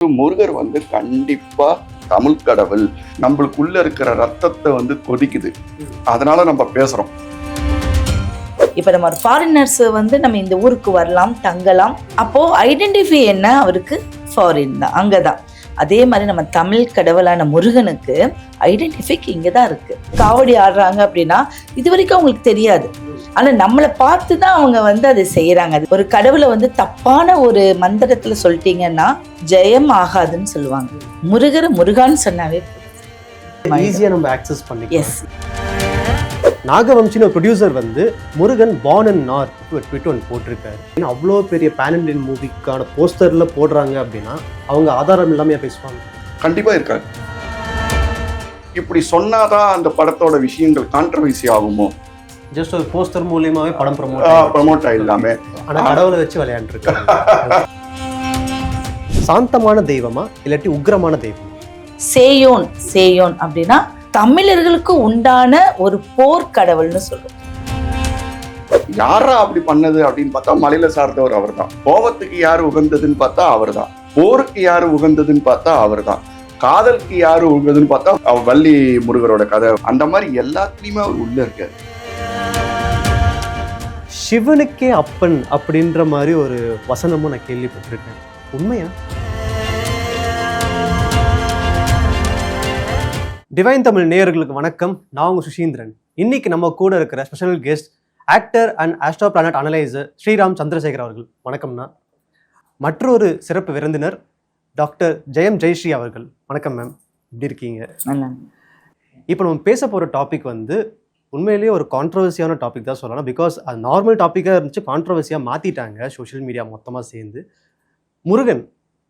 முருகர் கண்டிப்பா தமிழ் கடவுள். நம்மளுக்குள்ள இருக்கிற ரத்தத்தை கொதிக்குது, அதனால நம்ம பேசுறோம். இப்ப நம்ம ஒரு ஃபாரினர்ஸ் நம்ம இந்த ஊருக்கு வரலாம், தங்கலாம். அப்போ ஐடென்டிஃபை என்ன, அவருக்கு ஃபாரின் தான், அங்கதான். அதே மாதிரி நம்ம தமிழ் கடவுளான முருகனுக்கு ஐடென்டிஃபை இங்கதான் இருக்கு. காவடி ஆடுறாங்க அப்படின்னா இது வரைக்கும் அவங்களுக்கு தெரியாது. ஆனா நம்மளை பார்த்து தான் அவங்க அதை செய்யறாங்க. ஒரு கடவுளை தப்பான ஒரு மந்திரத்துல சொல்லிட்டீங்கன்னா ஜெயம் ஆகாதுன்னு சொல்லுவாங்க. முருகான்னு சொன்னாவே ஈஸியா நம்ம ஆக்சஸ் பண்ணிக்கலாம். எஸ். நாகவம்சின்னு ஒரு producer Murugan born in north tweet ஒன்று போட்டிருக்காரு. அவ்வளோ பெரிய பேன் இண்டியன் மூவிக்கான போஸ்டர்ல போடுறாங்க அப்படின்னா அவங்க ஆதாரம் இல்லாமையா பேசுவாங்க? கண்டிப்பா இருக்காது. இப்படி சொன்னாதான் அந்த படத்தோட விஷயங்கள் கான்ட்ரவர்சி ஆகுமோ? ஜஸ்ட் ஒரு போஸ்டர் மூலியமாவே படம் ப்ரமோட் ஆயிடலாமே. ஆனா கடவுளை வச்சு விளையாண்டு இருக்காங்க. சாந்தமான தெய்வமா இல்லாட்டி உக்ரமான தெய்வம்? சேயோன் அப்படின்னா தமிழர்களுக்கு உண்டான ஒரு போர் கடவுள்னு சொல்றோம். யாரா அப்படி பண்ணது அப்படின்னு பார்த்தா மலையில சார்ந்தவர் அவர் தான். கோபத்துக்கு யாரு உகந்ததுன்னு பார்த்தா அவர் தான். போருக்கு யாரு உகந்ததுன்னு பார்த்தா அவர் தான். காதலுக்கு யாரு உகந்ததுன்னு பார்த்தா வள்ளி முருகரோட கதை. அந்த மாதிரி எல்லாத்துலயுமே அவர் உள்ள இருக்காரு. சிவனுக்கே அப்பன் அப்படின்ற மாதிரி ஒரு வசனமும் நான் கேள்விப்பட்டிருக்கேன். உண்மையா? டிவைன் தமிழ் நேயர்களுக்கு வணக்கம். நான் உங்க சுஷீந்திரன். இன்னைக்கு நம்ம கூட இருக்கிற special guest actor and astro planet analyser Sriram Chandrasekhar அவர்கள். வணக்கம்ண்ணா. மற்றொரு சிறப்பு விருந்தினர் டாக்டர் ஜெயஸ்ரீ அவர்கள். வணக்கம் மேம், எப்படி இருக்கீங்க? இப்போ நம்ம பேச போகிற டாபிக் உண்மையிலேயே ஒரு கான்ட்ரவர்சியான டாபிக் தான் சொல்லலாம். பிகாஸ் அது நார்மல் டாப்பிக்காக இருந்துச்சு, கான்ட்ரவர்சியாக மாற்றிட்டாங்க சோஷியல் மீடியா மொத்தமாக சேர்ந்து.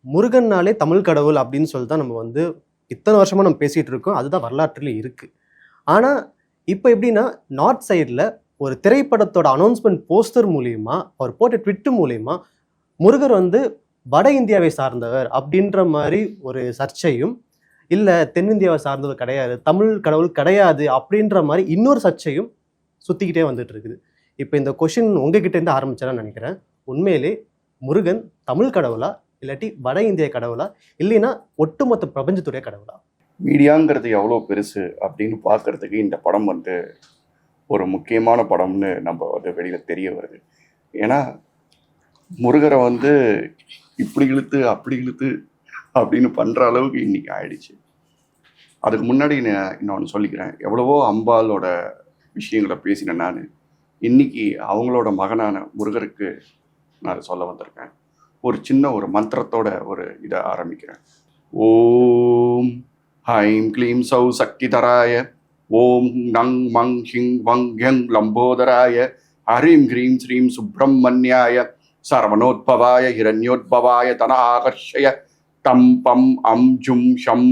முருகன்னாலே தமிழ் கடவுள் அப்படின்னு சொல்லி தான் நம்ம இத்தனை வருஷமாக நம்ம பேசிகிட்டு இருக்கோம். அதுதான் வரலாற்றில் இருக்குது. ஆனால் இப்போ எப்படின்னா நார்த் சைடில் ஒரு திரைப்படத்தோட அனௌன்ஸ்மெண்ட் போஸ்டர் மூலியமா, அவர் போட்ட ட்விட்டு மூலியமா முருகர் வட இந்தியாவை சார்ந்தவர் அப்படின்ற மாதிரி ஒரு சர்ச்சையும், இல்லை தென்னிந்தியாவை சார்ந்தவர் கிடையாது, தமிழ் கடவுள் கிடையாது அப்படின்ற மாதிரி இன்னொரு சர்ச்சையும் சுற்றிக்கிட்டே வந்துட்டு இருக்குது. இப்போ இந்த கொஷின் உங்ககிட்ட இருந்து ஆரம்பிச்சான்னு நினைக்கிறேன். உண்மையிலே முருகன் தமிழ் கடவுளா இல்லாட்டி வட இந்திய கடவுளா, இல்லைன்னா ஒட்டுமொத்த பிரபஞ்சத்துடைய கடவுளா? மீடியாங்கிறது எவ்வளோ பெருசு அப்படின்னு பார்க்கறதுக்கு இந்த படம் ஒரு முக்கியமான படம்னு நம்ம வெளியில் தெரிய வருது. ஏன்னா முருகரை இப்படி இழுத்து அப்படி இழுத்து அப்படின்னு பண்ணுற அளவுக்கு இன்னைக்கு ஆயிடுச்சு. அதுக்கு முன்னாடி நான் இன்னொன்று சொல்லிக்கிறேன். எவ்வளவோ அம்பாலோட விஷயங்களை பேசினேன் நான். இன்னைக்கு அவங்களோட மகனான முருகருக்கு நான் சொல்ல வந்திருக்கேன். ஒரு சின்ன ஒரு மந்திரத்தோட ஒரு இதை ஆரம்பிக்கிறேன். ஓம் ஹைம் க்ளீம் சௌ சக்திதராய, ஓம் நங் மங் ஹிங் வங் யங் லம்போதராய, ஹரீம் ஹ்ரீம் ஸ்ரீம் சுப்பிரமணியாய, சரவணோத்பவாய ஹிரண்யோத்பவாய தன ஆகர்ஷய, டம் பம் அம் ஜும் ஷம்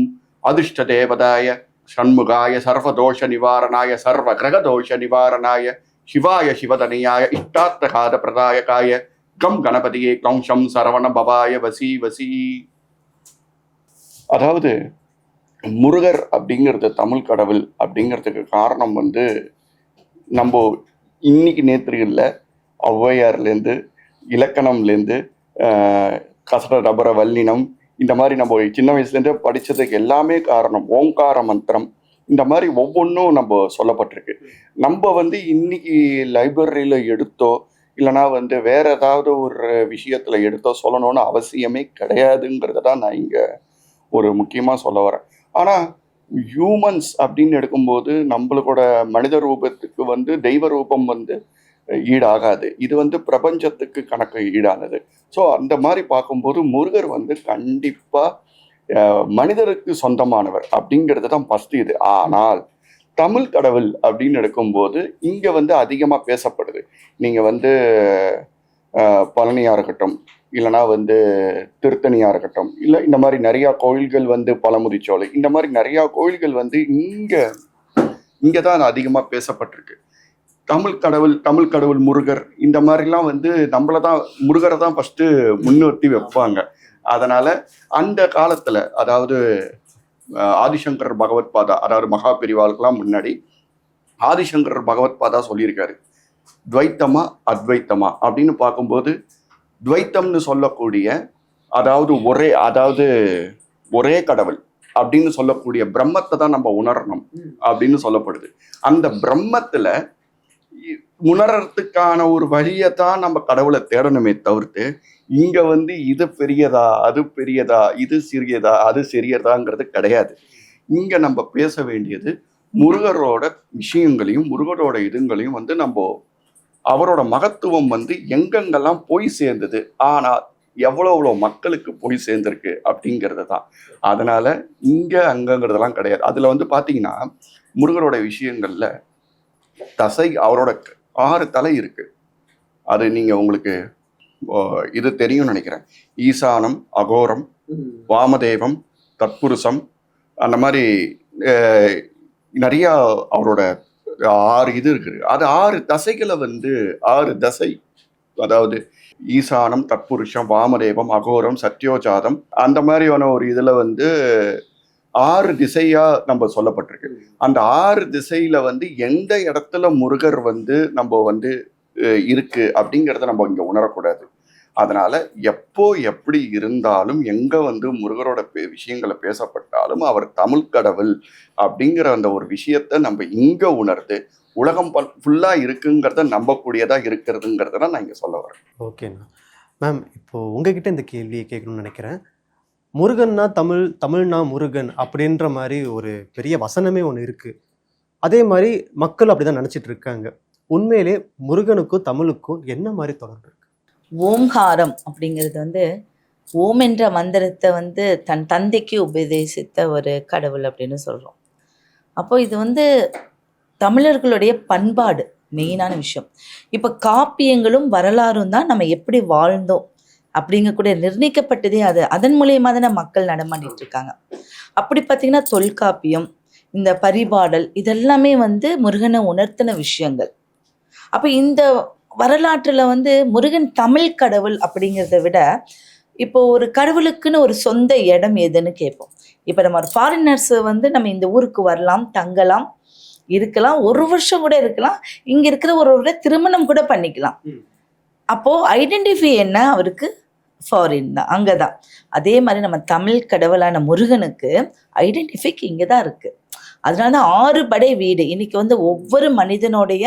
அதிர்ஷ்ட தேவதாய, ஷண்முகாய சர்வதோஷ நிவாரணாய, சர்வ கிரகதோஷ நிவாரணாய, சிவாய சிவதனியாய, இஷ்டார்த்தகாத பிரதாயகாய, கம் கணபதியே கம் ஷம் சரவண பவாய வசி வசி. அதாவது முருகர் அப்படிங்கிறது தமிழ் கடவுள் அப்படிங்கிறதுக்கு காரணம் நம்ம இன்னைக்கு நேத்திரிகளில் ஔவையார்லேருந்து இலக்கணம்லேருந்து கசட ரபர வல்லினம், இந்த மாதிரி நம்ம சின்ன வயசுலேருந்தே படித்ததுக்கு எல்லாமே காரணம் ஓங்கார மந்திரம். இந்த மாதிரி ஒவ்வொன்றும் நம்ம சொல்லப்பட்டிருக்கு. நம்ம இன்னைக்கு லைப்ரரியில் எடுத்தோ இல்லைனா வேற ஏதாவது ஒரு விஷயத்தில் எடுத்தோ சொல்லணும்னு அவசியமே கிடையாதுங்கிறத தான் நான் இங்கே ஒரு முக்கியமாக சொல்ல வரேன். ஆனால் ஹியூமன்ஸ் அப்படின்னு எடுக்கும்போது நம்மளோட மனித ரூபத்துக்கு தெய்வ ரூபம் ஈடாகாது. இது பிரபஞ்சத்துக்கு கணக்கு ஈடானது. ஸோ அந்த மாதிரி பார்க்கும்போது முருகர் கண்டிப்பாக மனிதருக்கு சொந்தமானவர் அப்படிங்கிறது தான் ஃபஸ்ட்டு இது. ஆனால் தமிழ் கடவுள் அப்படின்னு எடுக்கும்போது இங்கே அதிகமாக பேசப்படுது. நீங்கள் பழனியாக இருக்கட்டும், இல்லைனா திருத்தணியாக இருக்கட்டும், இல்லை இந்த மாதிரி நிறையா கோயில்கள் பழமுதிர்ச்சோலை, இந்த மாதிரி நிறையா கோயில்கள் இங்கே தான் அதிகமாக பேசப்பட்டிருக்கு. தமிழ் கடவுள் முருகர் இந்த மாதிரிலாம் நம்மளை தான் முருகரை தான் ஃபஸ்ட்டு முன்னிறுத்தி வைப்பாங்க. அதனால் அந்த காலத்தில், அதாவது ஆதிசங்கர் பகவத் பாதா, அதாவது மகா பெரிவாளுக்கெல்லாம் முன்னாடி ஆதிசங்கர் பகவத் பாதா சொல்லியிருக்காரு, துவைத்தமா அத்வைத்தமா அப்படின்னு பார்க்கும்போது துவைத்தம்னு சொல்லக்கூடிய அதாவது ஒரே கடவுள் அப்படின்னு சொல்லக்கூடிய பிரம்மத்தை தான் நம்ம உணரணும் அப்படின்னு சொல்லப்படுது. அந்த பிரம்மத்துல உணர்றதுக்கான ஒரு வழியை தான் நம்ம கடவுளை தேடணுமே தவிர்த்து இங்க இது பெரியதா அது பெரியதா, இது சிறியதா அது சிறியதாங்கிறது கிடையாது. இங்க நம்ம பேச வேண்டியது முருகரோட விஷயங்களையும் முருகரோட இதுங்களையும் நம்ம அவரோட மகத்துவம் எங்கெங்கெல்லாம் போய் சேர்ந்தது, ஆனால் எவ்வளோ மக்களுக்கு போய் சேர்ந்திருக்கு அப்படிங்கிறது தான். அதனால இங்க அங்கங்கிறதெல்லாம் கிடையாது. அதுல பாத்தீங்கன்னா முருகரோட விஷயங்கள்ல அவரோட 6 தலை இருக்கு. அது நீங்க உங்களுக்கு இது தெரியும்னு நினைக்கிறேன். ஈசானம், அகோரம், வாமதேவம், தத்புருஷம், அந்த மாதிரி நிறைய அவரோட 6 இது இருக்குது. அது 6 தசைகளை 6 தசை, அதாவது ஈசானம், தத்புருஷம், வாமதேவம், அகோரம், சத்யோஜாதம், அந்த மாதிரியான ஒரு இதுல 6 திசையா நம்ம சொல்லப்பட்டிருக்கு. அந்த 6 திசையில எந்த இடத்துல முருகர் நம்ம இருக்கு அப்படிங்கிறத நம்ம இங்க உணரக்கூடாது. அதனால எப்போ எப்படி இருந்தாலும் எங்க முருகரோட விஷயங்களை பேசப்பட்டாலும் அவர் தமிழ் கடவுள் அப்படிங்கிற அந்த ஒரு விஷயத்த நம்ம இங்க உணர்ந்து உலகம் ஃபுல்லா இருக்குங்கிறத நம்பக்கூடியதா இருக்கிறதுங்கிறத நான் இங்க சொல்ல வரேன். ஓகேண்ணா. மேம், இப்போ உங்ககிட்ட இந்த கேள்வியை கேட்கணும்னு நினைக்கிறேன். முருகன்னா தமிழ்னா முருகன் அப்படின்ற மாதிரி ஒரு பெரிய வசனமே ஒன்று இருக்கு. அதே மாதிரி மக்கள் அப்படிதான் நினைச்சிட்டு இருக்காங்க. உண்மையிலே முருகனுக்கும் தமிழுக்கும் என்ன மாதிரி தொடர்பு இருக்கு? ஓம்காரம் அப்படிங்கிறது ஓம் என்ற மந்திரத்தை தன் தந்தைக்கு உபதேசித்த ஒரு கடவுள் அப்படின்னு சொல்றோம். அப்போ இது தமிழர்களுடைய பண்பாடு மெயினான விஷயம். இப்போ காப்பியங்களும் வரலாறும் தான் நம்ம எப்படி வாழ்ந்தோம் அப்படிங்கக்கூடிய நிர்ணயிக்கப்பட்டதே அது. அதன் மூலியமாக தானே மக்கள் நடமாடிட்டு இருக்காங்க. அப்படி பார்த்தீங்கன்னா தொல்காப்பியம், இந்த பரிபாடல், இதெல்லாமே முருகனை உணர்த்தின விஷயங்கள். அப்போ இந்த வரலாற்றில் முருகன் தமிழ் கடவுள் அப்படிங்கிறத விட இப்போ ஒரு கடவுளுக்குன்னு ஒரு சொந்த இடம் எதுன்னு கேட்போம். இப்போ நம்ம ஒரு ஃபாரினர்ஸ் நம்ம இந்த ஊருக்கு வரலாம், தங்கலாம், இருக்கலாம், 1 வருஷம் கூட இருக்கலாம், இங்க இருக்கிற ஒருவரோட திருமணம் கூட பண்ணிக்கலாம். அப்போ ஐடென்டிஃபை என்ன? அவருக்கு ஃபாரின் தான், அங்கதான். அதே மாதிரி நம்ம தமிழ் கடவுளான முருகனுக்கு ஐடென்டிஃபைக்கு இங்கதான் இருக்கு. அதனால 6 படை வீடு. இன்னைக்கு ஒவ்வொரு மனிதனுடைய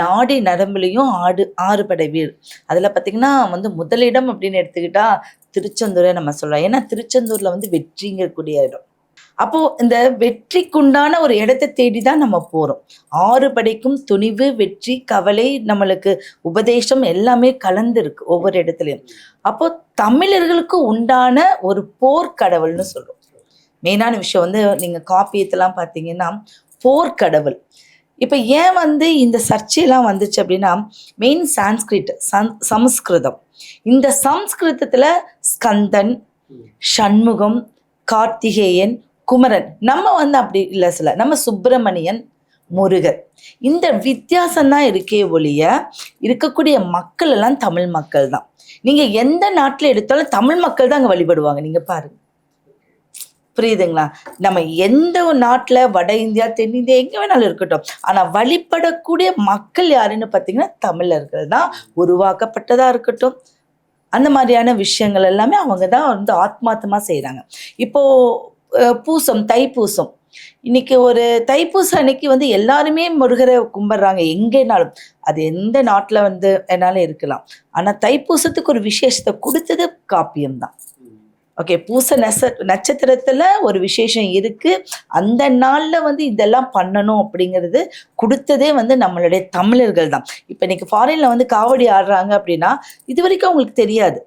நாடி நரம்புலையும் 6 படை வீடு. அதுல பாத்தீங்கன்னா முதலிடம் அப்படின்னு எடுத்துக்கிட்டா திருச்செந்தூரை நம்ம சொல்லலாம். ஏன்னா திருச்செந்தூர்ல வெற்றிங்கக்கூடிய இடம். அப்போ இந்த வெற்றிக்குண்டான ஒரு இடத்தை தேடிதான் நம்ம போறோம். 6 படைக்கும் துணிவு, வெற்றி, கவலை, நம்மளுக்கு உபதேசம் எல்லாமே கலந்து இருக்கு ஒவ்வொரு இடத்துலயும். அப்போ தமிழர்களுக்கு உண்டான ஒரு போர்க்கடவுள்னு சொல்றோம். மெயினான விஷயம் நீங்க காப்பியத்தெல்லாம் பார்த்தீங்கன்னா போர்க்கடவுள். இப்போ ஏன் இந்த சர்ச்சையெல்லாம் வந்துச்சு அப்படின்னா மெயின் சான்ஸ்கிரிட், சமஸ்கிருதம். இந்த சமஸ்கிருதத்துல ஸ்கந்தன், சண்முகம், கார்த்திகேயன், குமரன். நம்ம அப்படி இல்லை, சில நம்ம சுப்பிரமணியன், முருகர். இந்த வித்தியாசம்தான் இருக்கே ஒழிய இருக்கக்கூடிய மக்கள் எல்லாம் தமிழ் மக்கள் தான். நீங்க எந்த நாட்டுல எடுத்தாலும் தமிழ் மக்கள் தான் அங்க வழிபடுவாங்க. நீங்க பாருங்க, புரியுதுங்களா? நம்ம எந்த ஒரு நாட்டுல, வட இந்தியா, தென்னிந்தியா, எங்க வேணாலும் இருக்கட்டும், ஆனா வழிபடக்கூடிய மக்கள் யாருன்னு பார்த்தீங்கன்னா தமிழர்கள் தான். உருவாக்கப்பட்டதா இருக்கட்டும், அந்த மாதிரியான விஷயங்கள் எல்லாமே அவங்க தான் ஆத்மார்த்தமா செய்யறாங்க. இப்போ பூசம், தைப்பூசம். இன்னைக்கு ஒரு தைப்பூசம் அன்னைக்கு எல்லாருமே முருகரை கும்பிடுறாங்க எங்கேனாலும். அது எந்த நாட்டுல என்னாலும் இருக்கலாம். ஆனா தைப்பூசத்துக்கு ஒரு விசேஷத்தை கொடுத்தது காப்பியம்தான். ஓகே, பூச நட்சத்திரத்துல ஒரு விசேஷம் இருக்கு. அந்த நாள்ல இதெல்லாம் பண்ணணும் அப்படிங்கிறது கொடுத்ததே நம்மளுடைய தமிழர்கள் தான். இப்ப இன்னைக்கு ஃபாரின்ல காவடி ஆடுறாங்க அப்படின்னா இது வரைக்கும் அவங்களுக்கு தெரியாது.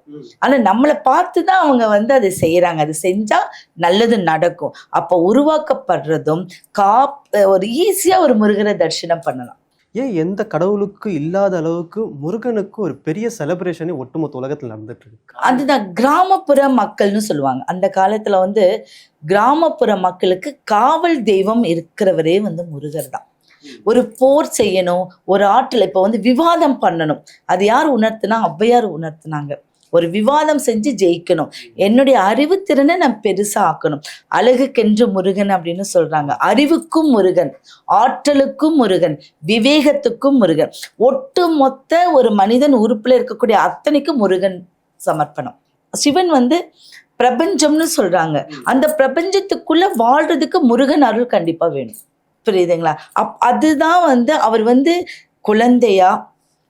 ஆனா நம்மளை பார்த்துதான் அவங்க அதை செய்யறாங்க. அது செஞ்சா நல்லது நடக்கும். அப்ப உருவாக்கப்படுறதும் ஒரு ஈஸியா ஒரு முருகரை தரிசனம் பண்ணலாம். ஏன் எந்த கடவுளுக்கு இல்லாத அளவுக்கு முருகனுக்கு ஒரு பெரிய செலிப்ரேஷனே ஒட்டுமொத்த உலகத்தில் நடந்துட்டு இருக்கு? அதுதான் கிராமப்புற மக்கள்னு சொல்லுவாங்க. அந்த காலத்துல கிராமப்புற மக்களுக்கு காவல் தெய்வம் இருக்கிறவரே முருகர் தான். ஒரு போர் செய்யணும், ஒரு ஆற்றுல இப்போ விவாதம் பண்ணணும், அது யார் உணர்த்தினா? ஔவையார் உணர்த்தினாங்க. ஒரு விவாதம் செஞ்சு ஜெயிக்கணும், என்னுடைய அறிவுத்திறனை நான் பெருசா ஆக்கணும். அழகுக்கென்று முருகன் அப்படின்னு சொல்றாங்க. அறிவுக்கும் முருகன், ஆற்றலுக்கும் முருகன், விவேகத்துக்கும் முருகன், ஒட்டு மொத்த ஒரு மனிதன் உறுப்புல இருக்கக்கூடிய அத்தனைக்கும் முருகன் சமர்ப்பணம். சிவன் வந்து பிரபஞ்சம்னு சொல்றாங்க. அந்த பிரபஞ்சத்துக்குள்ள வாழ்றதுக்கு முருகன் அருள் கண்டிப்பா வேணும். புரியுதுங்களா? அதுதான் வந்து அவர் வந்து குழந்தையா,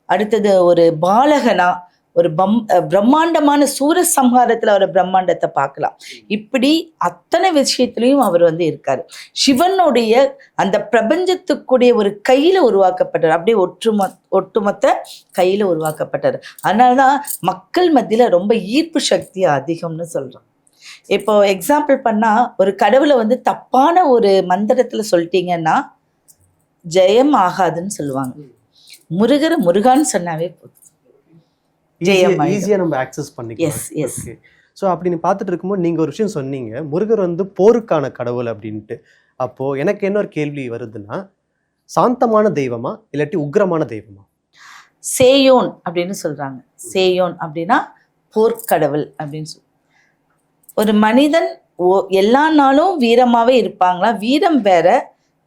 அடுத்தது ஒரு பாலகனா, ஒரு பிரம்மாண்டமான சூரசம்ஹாரத்துல ஒரு பிரம்மாண்டத்தை பார்க்கலாம். இப்படி அத்தனை விஷயத்திலையும் அவர் வந்து இருக்காரு. சிவனுடைய அந்த பிரபஞ்சத்துக்குடைய ஒரு கையில உருவாக்கப்பட்டார். அப்படியே ஒட்டுமொத்த கையில உருவாக்கப்பட்டார். அதனாலதான் மக்கள் மத்தியில ரொம்ப ஈர்ப்பு சக்தி அதிகம்னு சொல்றோம். இப்போ எக்ஸாம்பிள் பண்ணா, ஒரு கடவுளை வந்து தப்பான ஒரு மந்திரத்துல சொல்லிட்டீங்கன்னா ஜெயம் ஆகாதுன்னு சொல்லுவாங்க. முருகான்னு சொன்னாவே போதும், ஜெயம் ஈஸியா நம்ம ஆக்சஸ் பண்ணிக்கலாம். S S. ஸோ அப்படி நீ பார்த்துட்டு இருக்கும்போது நீங்கள் ஒரு விஷயம் சொன்னீங்க, முருகர் வந்து போருக்கான கடவுள் அப்படின்ட்டு. அப்போது எனக்கு என்ன ஒரு கேள்வி வருதுன்னா, சாந்தமான தெய்வமா இல்லாட்டி உக்ரமான தெய்வமா? சேயோன் அப்படின்னு சொல்கிறாங்க. சேயோன் அப்படின்னா போர்க்கடவுள் அப்படின்னு சொல்லி. ஒரு மனிதன் எல்லா நாளும் வீரமாகவே இருப்பாங்களா? வீரம் வேற,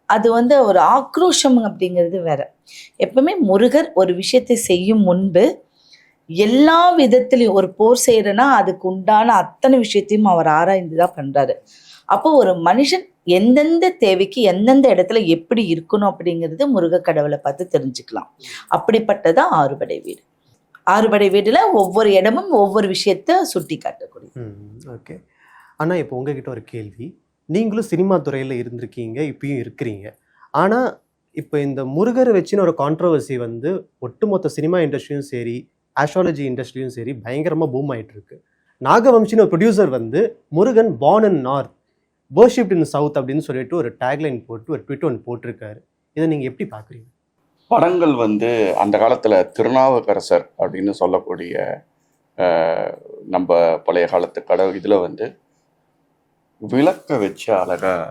அது வந்து ஒரு ஆக்ரோஷம் அப்படிங்கிறது வேற. எப்பவுமே முருகர் ஒரு விஷயத்தை செய்யும் முன்பு எல்லா விதத்திலையும், ஒரு போர் செய்யறேன்னா அதுக்கு உண்டான அத்தனை விஷயத்தையும் அவர் ஆராய்ந்து தான் பண்றாரு. அப்போ ஒரு மனுஷன் எந்தெந்த தேவைக்கு எந்தெந்த இடத்துல எப்படி இருக்கணும் அப்படிங்கிறது முருக கடவுளை பார்த்து தெரிஞ்சுக்கலாம். அப்படிப்பட்டதான் ஆறுபடை வீடு. ஆறுபடை வீடுல ஒவ்வொரு இடமும் ஒவ்வொரு விஷயத்த சுட்டி காட்டக்கூடிய. ஓகே. ஆனால் இப்போ உங்ககிட்ட ஒரு கேள்வி. நீங்களும் சினிமா துறையில் இருந்திருக்கீங்க, இப்பயும் இருக்கிறீங்க. ஆனால் இப்போ இந்த முருகரை வச்சுன்னு ஒரு கான்ட்ரவர்சி வந்து ஒட்டுமொத்த சினிமா இண்டஸ்ட்ரியும் சரி, ஆஸ்ட்ராலஜி இண்டஸ்ட்ரியும் சரி பயங்கரமாக பூம் ஆகிட்டு இருக்கு. நாகவம்சின்னு ஒரு ப்ரொடியூசர் வந்து Murugan born in north, worshipped in South அப்படின்னு சொல்லிட்டு ஒரு டேக்லைன் போட்டு ஒரு ட்விட் ஒன்று போட்டிருக்காரு. இதை நீங்கள் எப்படி பார்க்குறீங்க? படங்கள் வந்து அந்த காலத்தில் திருநாவுக்கரசர் அப்படின்னு சொல்லக்கூடிய நம்ம பழைய காலத்து கடவுள் இதில் வந்து விளக்க வச்சு அழகாக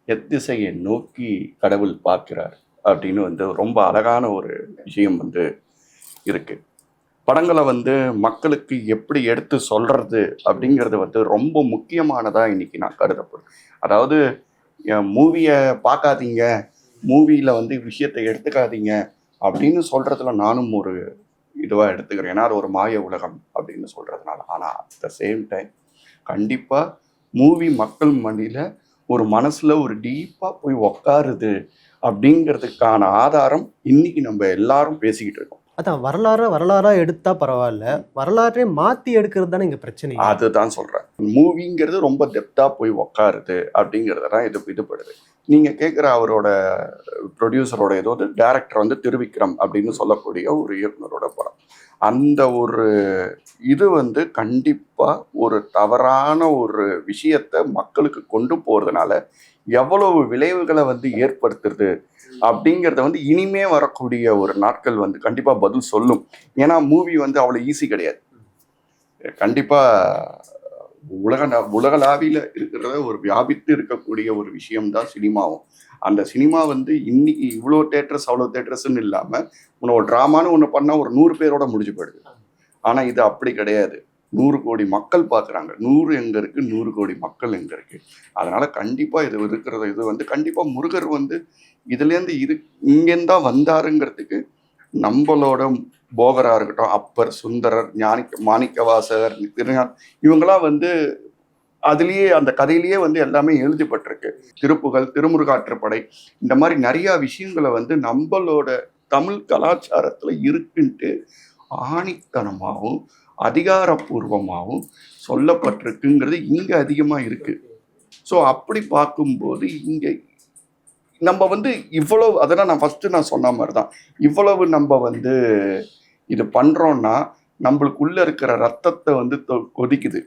எத்திசையை நோக்கி கடவுள் பார்க்கிறார் அப்படின்னு வந்து ரொம்ப அழகான ஒரு விஷயம் வந்து இருக்குது. படங்களை வந்து மக்களுக்கு எப்படி எடுத்து சொல்கிறது அப்படிங்கிறது வந்து ரொம்ப முக்கியமானதாக இன்றைக்கி நான் கருதப்படுறேன். அதாவது மூவியை பார்க்காதீங்க, மூவியில் வந்து விஷயத்தை எடுத்துக்காதீங்க அப்படின்னு சொல்கிறதுல நானும் ஒரு இதுவாக எடுத்துக்கிறேன். ஏன்னா அது ஒரு மாய உலகம் அப்படின்னு சொல்கிறதுனால. ஆனால் அட் த சேம் டைம் கண்டிப்பாக மூவி மக்கள் மண்டியில் ஒரு மனசில் ஒரு டீப்பாக போய் உக்காருது அப்படிங்கிறதுக்கான ஆதாரம் இன்னைக்கு நம்ம எல்லாரும் பேசிக்கிட்டு இருக்கோம். அதான் வரலாறா எடுத்தா பரவாயில்ல, வரலாற்றை மாற்றி எடுக்கிறது தானே இங்கே பிரச்சனை. அதுதான் சொல்கிறேன். மூவிங்கிறது ரொம்ப டெப்த்தாக போய் உக்காருது அப்படிங்கிறதான் இதுபடுது. நீங்கள் கேட்குற அவரோட ப்ரொடியூசரோட ஏதோ டேரக்டர் வந்து திருவிக்ரம் அப்படின்னு சொல்லக்கூடிய ஒரு இயக்குனரோட படம். அந்த ஒரு இது வந்து கண்டிப்பாக ஒரு தவறான ஒரு விஷயத்தை மக்களுக்கு கொண்டு போகிறதுனால எவ்வளவு விளைவுகளை வந்து ஏற்படுத்துறது அப்படிங்கிறத வந்து இனிமே வரக்கூடிய ஒரு நாட்கள் வந்து கண்டிப்பாக பதில் சொல்லும். ஏன்னா மூவி வந்து அவ்வளோ ஈஸி கிடையாது. கண்டிப்பாக உலகளாவியில் இருக்கிறத ஒரு வியாபித்து இருக்கக்கூடிய ஒரு விஷயம்தான் சினிமாவும். அந்த சினிமா வந்து இன்னைக்கு இவ்வளோ தேட்டர்ஸ் அவ்வளோ தேட்டர்ஸ்ன்னு இல்லாமல் ஒரு ட்ராமான்னு ஒன்று பண்ணால் ஒரு 100 பேரோட முடிஞ்சு போயிடுது. ஆனால் இது அப்படி கிடையாது. 100 கோடி மக்கள் பார்க்குறாங்க. 100 எங்கே இருக்குது, 100 கோடி மக்கள் எங்கே இருக்குது. அதனால் கண்டிப்பாக இது இருக்கிறது இது வந்து கண்டிப்பாக முருகர் வந்து இதுலேருந்து இங்கேருந்து தான் வந்தாருங்கிறதுக்கு நம்மளோட போகராக இருக்கட்டும், அப்பர், சுந்தரர், மாணிக்கவாசகர், இவங்களாம் வந்து அதுலேயே அந்த கதையிலேயே வந்து எல்லாமே எழுதப்பட்டிருக்கு. திருப்புகழ், திருமுருகாற்றுப்படை, இந்த மாதிரி நிறையா விஷயங்களை வந்து நம்மளோட தமிழ் கலாச்சாரத்தில் இருக்குன்ட்டு ஆணித்தனமாகவும் அதிகாரப்பூர்வமாகவும் சொல்லப்பட்டிருக்குங்கிறது இங்கே அதிகமாக இருக்குது. ஸோ அப்படி பார்க்கும்போது இங்கே நம்ம வந்து இவ்வளவு, அதெல்லாம் நான் ஃபஸ்ட்டு நான் சொன்ன மாதிரி தான், இவ்வளவு நம்ம வந்து இது பண்ணுறோன்னா நம்மளுக்குள்ளே இருக்கிற ரத்தத்தை வந்து கொதிக்குது.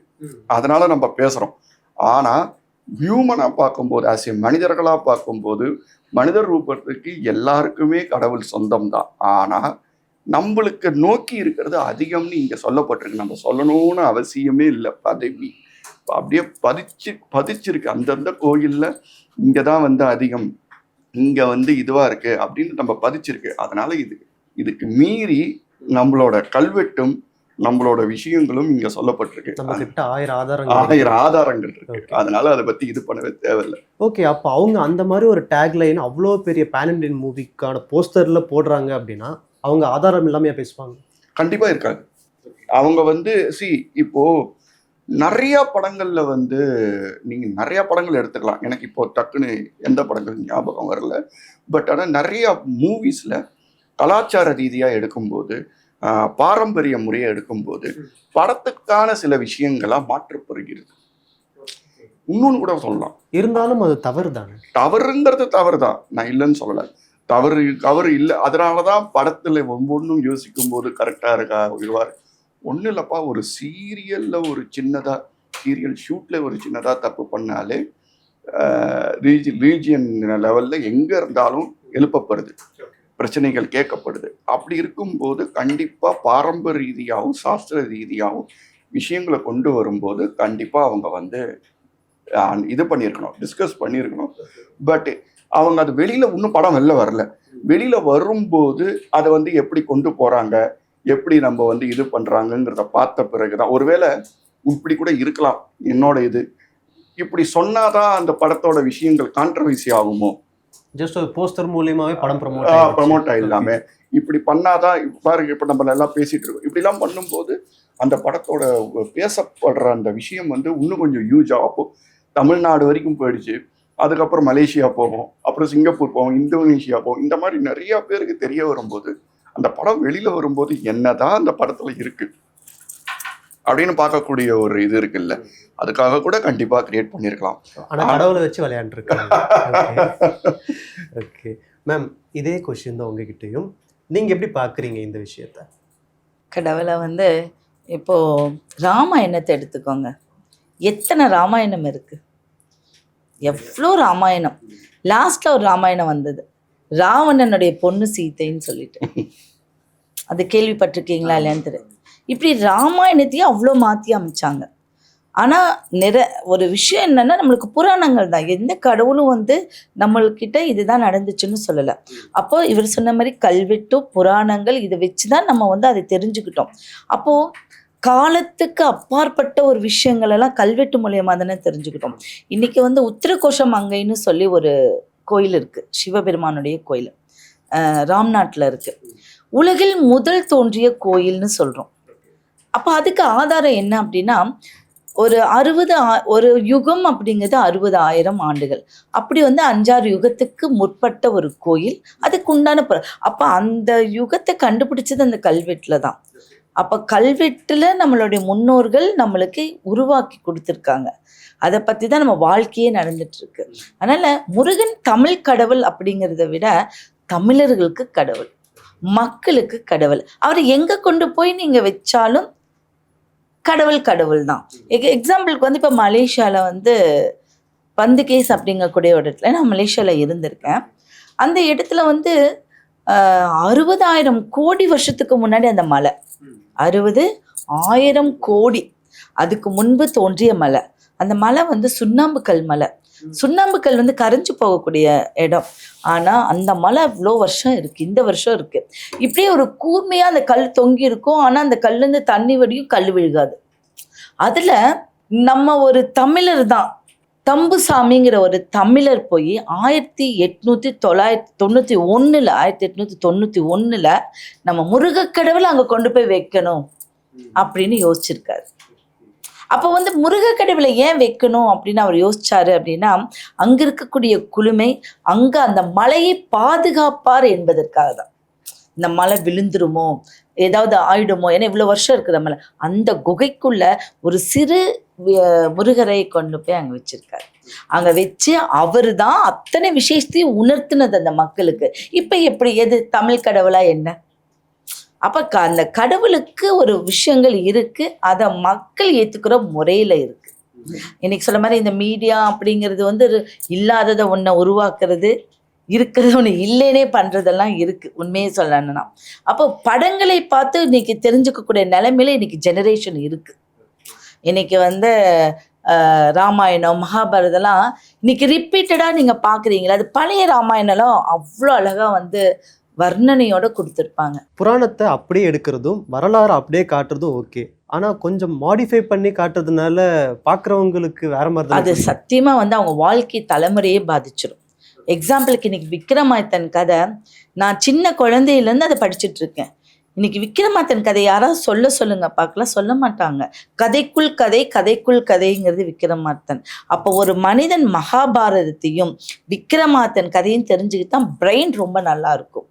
அதனால நம்ம பேசுகிறோம். ஆனால் ஹியூமனாக பார்க்கும்போது, ஆஸ் ஏ மனிதர்களாக பார்க்கும்போது, மனிதர் ரூபத்துக்கு எல்லாருக்குமே கடவுள் சொந்தம் தான். ஆனால் நம்மளுக்கு நோக்கி இருக்கிறது அதிகம்னு இங்கே சொல்லப்பட்டிருக்கு. நம்ம சொல்லணும்னு அவசியமே இல்லை. பதவி அப்படியே பதிச்சிருக்கு. அந்தந்த கோயிலில் இங்கே தான் வந்து அதிகம், இங்கே வந்து இதுவாக இருக்குது அப்படின்னு நம்ம பதிச்சிருக்கு. அதனால இதுக்கு மீறி நம்மளோட கல்வெட்டும் நம்மளோட விஷயங்களும் இங்க சொல்லப்பட்டிருக்கு. நம்ம கிட்ட 1000 ஆதாரங்கள் இருக்கு. அதனால அதை பத்தி இது பண்ணவே தேவையில்லை. ஓகே, அப்போ அவங்க அந்த மாதிரி ஒரு டேக்லைன் அவ்வளோ பெரிய பேன் இண்டியன் மூவிக்கான போஸ்டர்ல போடுறாங்க அப்படின்னா அவங்க ஆதாரம் இல்லாமையா பேசுவாங்க? கண்டிப்பா இருக்காது. அவங்க வந்து இப்போ நிறைய படங்கள்ல வந்து நீங்க நிறைய படங்கள் எடுத்துக்கலாம். எனக்கு இப்போ டக்குன்னு எந்த படங்கள் ஞாபகம் வரல. பட் ஆனால் நிறைய மூவிஸ்ல கலாச்சார ரீதியா எடுக்கும்போது, பாரம்பரிய முறையை எடுக்கும்போது படத்துக்கான சில விஷயங்களா மாற்றப்படுகிறது. இன்னொன்னு கூட சொல்லலாம், இருந்தாலும் அது தவறு தானே. தவறுங்கிறது தவறு தான், நான் இல்லைன்னு சொல்லலை. தவறு இல்லை. அதனாலதான் படத்துல ஒவ்வொன்றும் யோசிக்கும் போது கரெக்டா இருக்கா இதுவாரு ஒன்றும் இல்லைப்பா. ஒரு சீரியல்ல ஒரு சின்னதா சீரியல் ஷூட்ல ஒரு சின்னதா தப்பு பண்ணாலே ரீஜியன் லெவல்ல எங்க இருந்தாலும் எழுப்பப்படுது, பிரச்சனைகள் கேட்கப்படுது. அப்படி இருக்கும்போது கண்டிப்பா பாரம்பரிய ரீதியாகவும் சாஸ்திர ரீதியாகவும் விஷயங்களை கொண்டு வரும்போது கண்டிப்பா அவங்க வந்து இது பண்ணியிருக்கணும், டிஸ்கஸ் பண்ணியிருக்கணும். பட் அவங்க அது வெளியில இன்னும் படம் வெளில வரல. வெளியில வரும்போது அதை வந்து எப்படி கொண்டு போறாங்க, எப்படி நம்ம வந்து இது பண்றாங்கிறத பார்த்த பிறகுதான் ஒருவேளை இப்படி கூட இருக்கலாம். என்னோட இது இப்படி சொன்னாதான் அந்த படத்தோட விஷயங்கள் கான்ட்ரவர்சி ஆகுமோ, ஜஸ்ட் ஒரு போஸ்டர் மூலியமாவே படம் ப்ரமோட் ஆயிடலாமே, இப்படி பண்ணாதான் பாருங்க. இப்ப நம்ம எல்லாம் பேசிட்டு இருக்கோம். இப்படிலாம் பண்ணும்போது அந்த படத்தோட பேசப்படுற அந்த விஷயம் வந்து இன்னும் கொஞ்சம் யூஸ் ஆகும். அப்போ தமிழ்நாடு வரைக்கும் போயிடுச்சு, அதுக்கப்புறம் மலேசியா போகும், அப்புறம் சிங்கப்பூர் போகும், இந்தோனேஷியா போகும். இந்த மாதிரி நிறைய பேருக்கு தெரிய வரும்போது அந்த படம் வெளியில வரும்போது என்னதான் அந்த படத்துல இருக்கு அப்படின்னு பார்க்கக்கூடிய ஒரு இது இருக்குல்ல, அதுக்காக கூட கண்டிப்பா கிரியேட் பண்ணியிருக்கலாம். ஆனா கடவுளை வச்சு விளையாண்டுருக்காங்க. ஓகே மேம், இதே கொஸ்டின் தான் உங்ககிட்டயும். நீங்க எப்படி பாக்குறீங்க இந்த விஷயத்த? கடவுளை வந்து இப்போ ராமாயணத்தை எடுத்துக்கோங்க. எத்தனை ராமாயணம் இருக்கு, எவ்வளோ ராமாயணம். லாஸ்ட்ல ஒரு ராமாயணம் வந்தது, ராவணனுடைய பொண்ணு சீதைன்னு சொல்லிட்டு. அது கேள்விப்பட்டிருக்கீங்களா இல்லையான்னு தெரியும். இப்படி ராமாயணத்தையும் அவ்வளோ மாற்றி அமைச்சாங்க. ஆனால் ஒரு விஷயம் என்னன்னா, நம்மளுக்கு புராணங்கள் தான், எந்த கடவுளும் வந்து நம்மள்கிட்ட இதுதான் நடந்துச்சுன்னு சொல்லலை. அப்போ இவர் சொன்ன மாதிரி கல்வெட்டு புராணங்கள் இதை வச்சு தான் நம்ம வந்து அதை தெரிஞ்சுக்கிட்டோம். அப்போது காலத்துக்கு அப்பாற்பட்ட ஒரு விஷயங்கள் எல்லாம் கல்வெட்டு மூலியமா தானே தெரிஞ்சுக்கிட்டோம். இன்னைக்கு வந்து உத்திரகோஷம் அங்கைன்னு சொல்லி ஒரு கோயில் இருக்கு, சிவபெருமானுடைய கோயில், ராம்நாட்டில் இருக்கு. உலகில் முதல் தோன்றிய கோயில்னு சொல்றோம். அப்போ அதுக்கு ஆதாரம் என்ன அப்படின்னா, ஒரு யுகம் அப்படிங்கிறது 60,000 ஆண்டுகள். அப்படி வந்து 5-6 யுகத்துக்கு முற்பட்ட ஒரு கோயில், அதுக்கு உண்டான அப்போ அந்த யுகத்தை கண்டுபிடிச்சது அந்த கல்வெட்டில் தான். அப்போ கல்வெட்டில் நம்மளுடைய முன்னோர்கள் நம்மளுக்கு உருவாக்கி கொடுத்துருக்காங்க. அதை பற்றி தான் நம்ம வாழ்க்கையே நடந்துட்டு இருக்கு. அதனால முருகன் தமிழ் கடவுள் அப்படிங்கிறத விட தமிழர்களுக்கு கடவுள், மக்களுக்கு கடவுள். அவரை எங்கே கொண்டு போய் நீங்கள் வச்சாலும் கடவுள் தான். எக்ஸாம்பிளுக்கு வந்து இப்போ மலேசியாவில் வந்து பந்துகேஸ் அப்படிங்கக்கூடிய ஒரு இடத்துல நான் மலேசியாவில் இருந்திருக்கேன். அந்த இடத்துல வந்து 60,000 கோடி வருஷத்துக்கு முன்னாடி அந்த மலை, 60,000 கோடி அதுக்கு முன்பு தோன்றிய மலை. அந்த மலை வந்து சுண்ணாம்புக்கல் மலை. சுண்ணாம்புக்கல் வந்து கரைஞ்சு போகக்கூடிய இடம். ஆனால் அந்த மலை இவ்வளோ வருஷம் இருக்குது, இந்த வருஷம் இருக்குது. இப்படியே ஒரு கூர்மையாக அந்த கல் தொங்கி இருக்கும். ஆனால் அந்த கல்லேருந்து தண்ணி வடியும், கல் விழுகாது. அதில் நம்ம ஒரு தமிழர் தான், தம்புசாமிங்கிற ஒரு தமிழர் போய் 1891 நம்ம முருகக்கடவுளை அங்கே கொண்டு போய் வைக்கணும் அப்படின்னு யோசிச்சிருக்காரு. அப்போ வந்து முருகக்கடவுளை ஏன் வைக்கணும் அப்படின்னு அவர் யோசிச்சாரு அப்படின்னா, அங்கே இருக்கக்கூடிய குளுமை, அங்கே அந்த மலையை பாதுகாப்பார் என்பதற்காக தான். இந்த மலை விழுந்துருமோ, ஏதாவது ஆயிடுமோ, ஏன்னா இவ்வளோ வருஷம் இருக்கிற மலை, அந்த குகைக்குள்ள ஒரு சிறு முருகரை கொண்டு போய் அங்கே வச்சிருக்காரு. அங்கே வச்சு அவர் தான் அத்தனை விசேஷத்தையும் உணர்த்தினது அந்த மக்களுக்கு. இப்போ எப்படி எது தமிழ் கடவுளா என்ன? அப்போ அந்த கடவுளுக்கு ஒரு விஷயங்கள் இருக்கு, அதை மக்கள் ஏற்றுக்கிற முறையில் இருக்கு. இன்னைக்கு சொல்ல மாதிரி இந்த மீடியா அப்படிங்கிறது வந்து இல்லாததை ஒன்றை உருவாக்குறது, இருக்கிறது ஒன்று இல்லைன்னே பண்ணுறதெல்லாம் இருக்குது உண்மையே சொல்லணும்னா. அப்போ படங்களை பார்த்து இன்னைக்கு தெரிஞ்சுக்கக்கூடிய நிலைமையில இன்னைக்கு ஜெனரேஷன் இருக்குது. இன்னைக்கு வந்து ராமாயணம் மகாபாரதம்லாம் இன்னைக்கு ரிப்பீட்டடாக நீங்கள் பார்க்குறீங்களா? அது பழைய ராமாயணம்லாம் அவ்வளோ அழகாக வந்து வர்ணனையோட கொடுத்துருப்பாங்க. புராணத்தை அப்படியே எடுக்கிறதும் வரலாறு அப்படியே காட்டுறதும் ஓகே, ஆனால் கொஞ்சம் மாடிஃபை பண்ணி காட்டுறதுனால பார்க்குறவங்களுக்கு வேற மாதிரி தான். அது சத்தியமாக வந்து அவங்க வாழ்க்கை தலைமுறையே பாதிச்சிடும். எக்ஸாம்பிளுக்கு இன்னைக்கு விக்ரமாதித்தன் கதை நான் சின்ன குழந்தையிலேருந்து அதை படிச்சுட்டு இருக்கேன். இன்னைக்கு விக்ரமாதித்தன் கதை யாராவது சொல்லுங்க பார்க்கலாம், சொல்ல மாட்டாங்க. கதைக்குள் கதை, கதைக்குள் கதைங்கிறது விக்ரமாதித்தன். அப்போ ஒரு மனிதன் மகாபாரதத்தையும் விக்ரமாதித்தன் கதையும் தெரிஞ்சுக்கிட்டு தான் பிரெயின் ரொம்ப நல்லா இருக்கும்.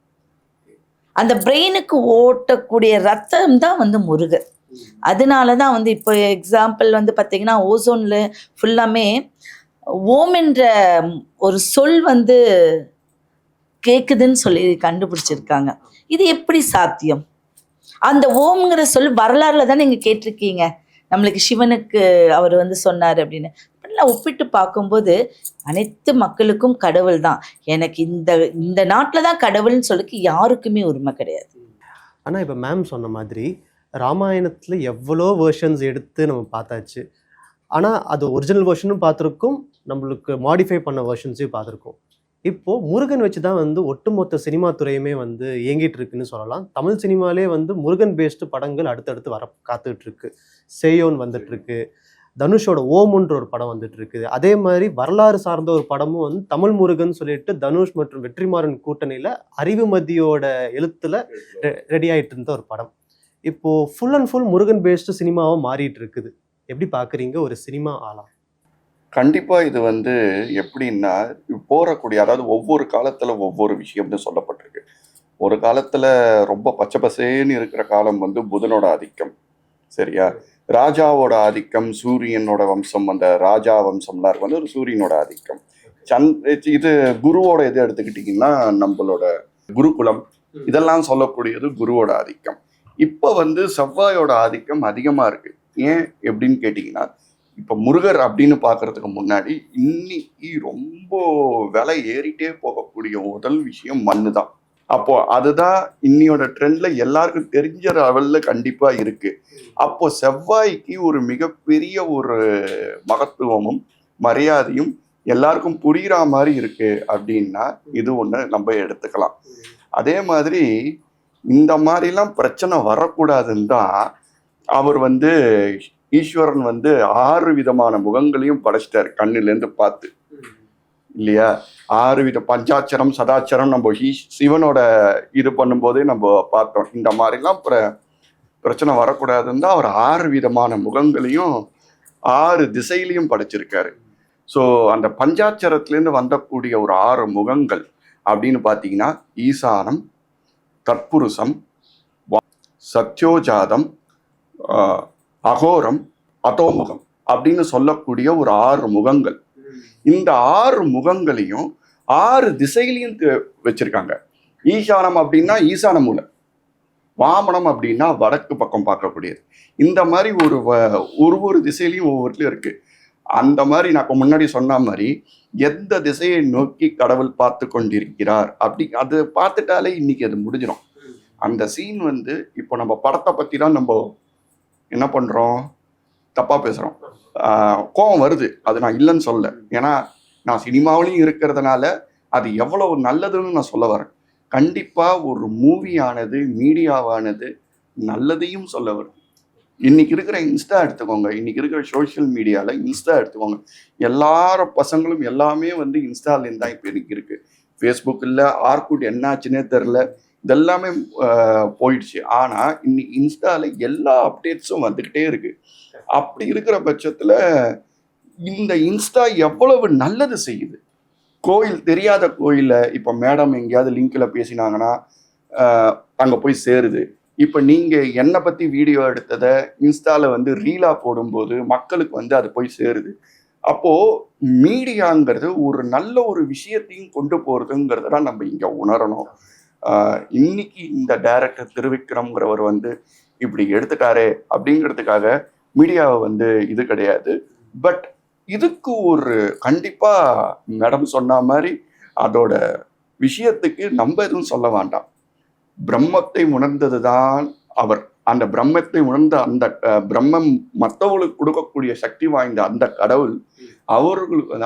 அந்த பிரெயினுக்கு ஓட்டக்கூடிய ரத்தம் தான் வந்து முருகர். அதனால தான் வந்து இப்போ எக்ஸாம்பிள் வந்து பார்த்தீங்கன்னா ஓசோனில் ஃபுல்லாமே ஓம் என்ற ஒரு சொல் வந்து கேட்குதுன்னு சொல்லி கண்டுபிடிச்சிருக்காங்க. இது எப்படி சாத்தியம்? அந்த ஓம்ங்கிற சொல் வரலாறுல தானே நீங்கள் கேட்டிருக்கீங்க. நம்மளுக்கு சிவனுக்கு அவர் வந்து சொன்னார் அப்படின்னு. அப்படிலாம் ஒப்பிட்டு பார்க்கும்போது அனைத்து மக்களுக்கும் கடவுள் தான். எனக்கு இந்த நாட்டில் தான் கடவுள்னு சொல்லிக்கு யாருக்குமே உரிமை கிடையாது. ஆனால் இப்போ மேம் சொன்ன மாதிரி ராமாயணத்தில் எவ்வளோ வேர்ஷன்ஸ் எடுத்து நம்ம பார்த்தாச்சு. ஆனால் அது ஒரிஜினல் வேர்ஷனும் பார்த்துருக்கோம், நம்மளுக்கு மாடிஃபை பண்ண வேர்ஷன்ஸையும் பார்த்துருக்கோம். இப்போது முருகன் வச்சு தான் வந்து ஒட்டுமொத்த சினிமா துறையுமே வந்து இயங்கிட்டு இருக்குன்னு சொல்லலாம். தமிழ் சினிமாலே வந்து முருகன் பேஸ்டு படங்கள் அடுத்தடுத்து வர காத்துக்கிட்டு இருக்கு. சேயோன் வந்துட்டு இருக்கு, தனுஷோட ஓமுன்ற ஒரு படம் வந்துட்டு இருக்குது. அதே மாதிரி வரலாறு சார்ந்த ஒரு படமும் வந்து தமிழ் முருகன் சொல்லிட்டு தனுஷ் மற்றும் வெற்றிமாறன் கூட்டணியில் அறிவுமதியோட எழுத்துல ரெடி ஆகிட்டு இருந்த ஒரு படம். இப்போ full and full Murugan based சினிமாவாக மாறிட்டு இருக்குது. எப்படி பார்க்குறீங்க ஒரு சினிமா ஆளா? கண்டிப்பாக இது வந்து எப்படின்னா போறக்கூடிய, அதாவது ஒவ்வொரு காலத்தில் ஒவ்வொரு விஷயம்னு சொல்லப்பட்டிருக்கு. ஒரு காலத்தில் ரொம்ப பச்சை பசேன்னு இருக்கிற காலம் வந்து புதனோட ஆதிக்கம், சரியா? ராஜாவோட ஆதிக்கம், சூரியனோட வம்சம், அந்த ராஜா வம்சம்லாம் இருக்கு வந்து ஒரு சூரியனோட ஆதிக்கம். இது குருவோட இது எடுத்துக்கிட்டிங்கன்னா நம்மளோட குருகுலம் இதெல்லாம் சொல்லக்கூடியது குருவோட ஆதிக்கம். இப்போ வந்து செவ்வாயோட ஆதிக்கம் அதிகமாக இருக்கு. ஏன் எப்படின்னு கேட்டிங்கன்னா, இப்போ முருகர் அப்படின்னு பார்க்கறதுக்கு முன்னாடி இன்னைக்கு ரொம்ப விலை ஏறிட்டே போகக்கூடிய முதல் விஷயம் மண்ணு தான். அப்போ அதுதான் இன்னியோட ட்ரெண்ட்ல எல்லாருக்கும் தெரிஞ்ச லெவல்ல கண்டிப்பா இருக்கு. அப்போ செவ்வாய்க்கு ஒரு மிகப்பெரிய ஒரு மகத்துவமும் மரியாதையும் எல்லாருக்கும் புரியுற மாதிரி இருக்கு அப்படின்னா இது ஒண்ணு நம்ம எடுத்துக்கலாம். அதே மாதிரி இந்த மாதிரிலாம் பிரச்சனை வரக்கூடாதுன்னு தான் அவர் வந்து ஈஸ்வரன் வந்து 6 விதமான முகங்களையும் படைச்சிட்டார் கண்ணுலேருந்து பார்த்து, இல்லையா? 6 வித பஞ்சாட்சரம் சதாட்சரம் நம்ம சிவனோட இது பண்ணும்போதே நம்ம பார்த்தோம். இந்த மாதிரிலாம் பிரச்சனை வரக்கூடாதுன்னு தான் அவர் 6 விதமான முகங்களையும் 6 திசையிலையும் படைச்சிருக்காரு. ஸோ அந்த பஞ்சாட்சரத்துலேருந்து வந்தக்கூடிய ஒரு 6 முகங்கள் அப்படின்னு பார்த்தீங்கன்னா ஈசானம், தத்புருஷம், சத்யோஜாதம், அகோரம், அதோமுகம் அப்படின்னு சொல்லக்கூடிய ஒரு 6 முகங்கள். இந்த 6 முகங்களையும் 6 திசையிலையும் வச்சிருக்காங்க. ஈசானம் அப்படின்னா ஈசான மூலை, வாமனம் அப்படின்னா வடக்கு பக்கம் பார்க்கக்கூடியது. இந்த மாதிரி ஒரு திசையிலையும் ஒவ்வொருத்திலும் இருக்கு. அந்த மாதிரி நான் முன்னாடி சொன்ன மாதிரி எந்த திசையை நோக்கி கடவுள் பார்த்து கொண்டிருக்கிறார் அப்படி அது பார்த்துட்டாலே இன்னைக்கு அது முடிஞ்சிடும். அந்த சீன் வந்து இப்போ நம்ம படத்தை பற்றி தான் நம்ம என்ன பண்ணுறோம், தப்பாக பேசுகிறோம், கோபம் வருது. அது நான் இல்லைன்னு சொல்ல, ஏன்னா நான் சினிமாவிலையும் இருக்கிறதுனால அது எவ்வளவு நல்லதுன்னு நான் சொல்ல வரேன். கண்டிப்பாக ஒரு மூவியானது மீடியாவானது நல்லதையும் சொல்ல வருது. இன்னைக்கு இருக்கிற இன்ஸ்டா எடுத்துக்கோங்க, இன்னைக்கு இருக்கிற சோஷியல் மீடியாவில் இன்ஸ்டா எடுத்துக்கோங்க, எல்லாரும் பசங்களும் எல்லாமே வந்து இன்ஸ்டாலேருந்து தான் இப்போ இன்னைக்கு இருக்குது. ஃபேஸ்புக் இல்லை, ஆர்குட் என்னாச்சுன்னே தெரில, இதெல்லாமே போயிடுச்சு. ஆனால் இன்னைக்கு இன்ஸ்டாவில் எல்லா அப்டேட்ஸும் வந்துக்கிட்டே இருக்கு. அப்படி இருக்கிற பட்சத்தில் இந்த இன்ஸ்டா எவ்வளவு நல்லது செய்யுது. கோயில், தெரியாத கோயிலில் இப்போ மேடம் எங்கேயாவது லிங்கில் பேசினாங்கன்னா அங்கே போய் சேருது. இப்போ நீங்கள் என்னை பற்றி வீடியோ எடுத்ததை இன்ஸ்டாவில் வந்து ரீலாக போடும்போது மக்களுக்கு வந்து அது போய் சேருது. அப்போது மீடியாங்கிறது ஒரு நல்ல ஒரு விஷயத்தையும் கொண்டு போகிறதுங்கிறத தான் நம்ம இங்கே உணரணும். இன்னைக்கு இந்த டைரக்டர் திருவிக்ரம்ங்கிறவர் வந்து இப்படி எடுத்துட்டாரே அப்படிங்கிறதுக்காக மீடியாவை வந்து இது கிடையாது. பட் இதுக்கு ஒரு கண்டிப்பாக மேடம் சொன்ன மாதிரி அதோட விஷயத்துக்கு நம்ம எதுவும் சொல்ல வேண்டாம். பிரம்மத்தை உணர்ந்தது தான் அவர். அந்த பிரம்மத்தை உணர்ந்த அந்த பிரம்மம் மற்றவங்களுக்கு கொடுக்கக்கூடிய சக்தி வாய்ந்த அந்த கடவுள்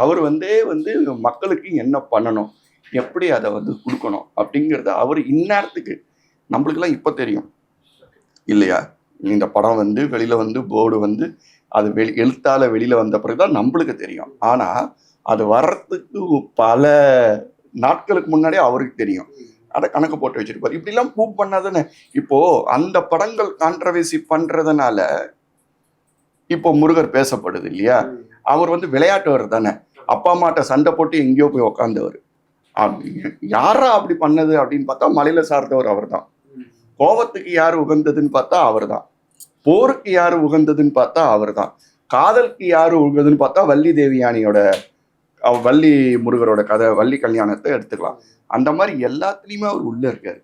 அவர் வந்து மக்களுக்கு என்ன பண்ணணும், எப்படி அதை வந்து கொடுக்கணும் அப்படிங்கிறத அவர் இந்நேரத்துக்கு நம்மளுக்கெல்லாம் இப்போ தெரியும் இல்லையா? இந்த படம் வந்து வெளியில் வந்து போர்டு வந்து அது எழுத்தால வெளியில் வந்த பிறகு தான் நம்மளுக்கு தெரியும். ஆனால் அது வர்றதுக்கு பல நாட்களுக்கு முன்னாடியே அவருக்கு தெரியும். அதை கணக்கு போட்டு வச்சிருப்பாரு. இப்படிலாம் ப்ரூவ் பண்ணாதானே. இப்போ அந்த படங்கள் கான்ட்ரவர்சி பண்றதுனால இப்போ முருகர் பேசப்படுது இல்லையா. அவர் வந்து விளையாட்டவர் தானே. அப்பா அம்மாட்ட சண்டை போட்டு எங்கேயோ போய் உக்காந்தவர். யாரா அப்படி பண்ணது அப்படின்னு பார்த்தா மலையில சார்ந்தவர் அவர் தான். கோபத்துக்கு யார் உகந்ததுன்னு பார்த்தா அவர் தான். போருக்கு யார் உகந்ததுன்னு பார்த்தா அவர் தான். காதலுக்கு யார் உகந்ததுன்னு பார்த்தா வள்ளி தேவியானியோட வள்ளி முருகரோட கதை, வள்ளி கல்யாணத்தை எடுத்துக்கலாம். அந்த மாதிரி எல்லாத்துலேயுமே அவர் உள்ள இருக்காரு.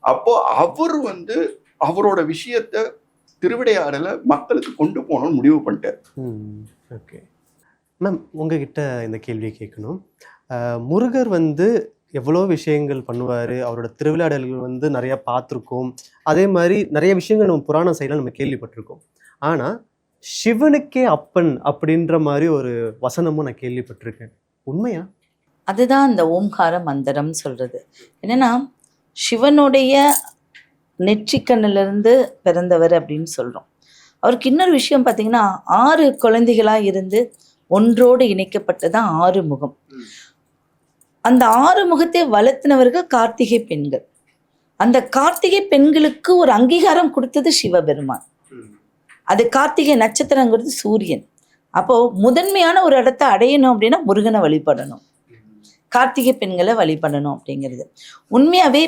அப்போ அவர் வந்து அவரோட விஷயத்த திருவிடையாடல மக்களுக்கு கொண்டு போகணும்னு முடிவு பண்ணிட்டார். ஓகே மேம், உங்ககிட்ட இந்த கேள்வியை கேட்கணும். முருகர் வந்து எவ்வளோ விஷயங்கள் பண்ணுவார், அவரோட திருவிளையாடல்கள் வந்து நிறைய பார்த்துருக்கோம். அதே மாதிரி நிறைய விஷயங்கள் நம்ம புராண சைடில் நம்ம கேள்விப்பட்டிருக்கோம். ஆனால் சிவனுக்கே அப்பன் அப்படின்ற மாதிரி ஒரு வசனமும் நான் கேள்விப்பட்டிருக்கேன். உண்மையா? அதுதான் அந்த ஓம்கார மந்திரம் சொல்றது. என்னன்னா சிவனுடைய நெற்றிக்கண்ணிலிருந்து பிறந்தவர் அப்படின்னு சொல்றோம். அவருக்கு இன்னொரு விஷயம் பார்த்தீங்கன்னா 6 குழந்தைகளா இருந்து ஒன்றோடு இணைக்கப்பட்டதான் 6 முகம். அந்த 6 முகத்தை வளர்த்தினவர்கள் கார்த்திகை பெண்கள். அந்த கார்த்திகை பெண்களுக்கு ஒரு அங்கீகாரம் கொடுத்தது சிவபெருமான். அது கார்த்திகை நட்சத்திரங்கிறது சூரியன். அப்போ முதன்மையான ஒரு இடத்தை அடையணும் அப்படின்னா முருகனை வழிபடணும், கார்த்திகை பெண்களை வழிபடணும் அப்படிங்கிறது. உண்மையாவே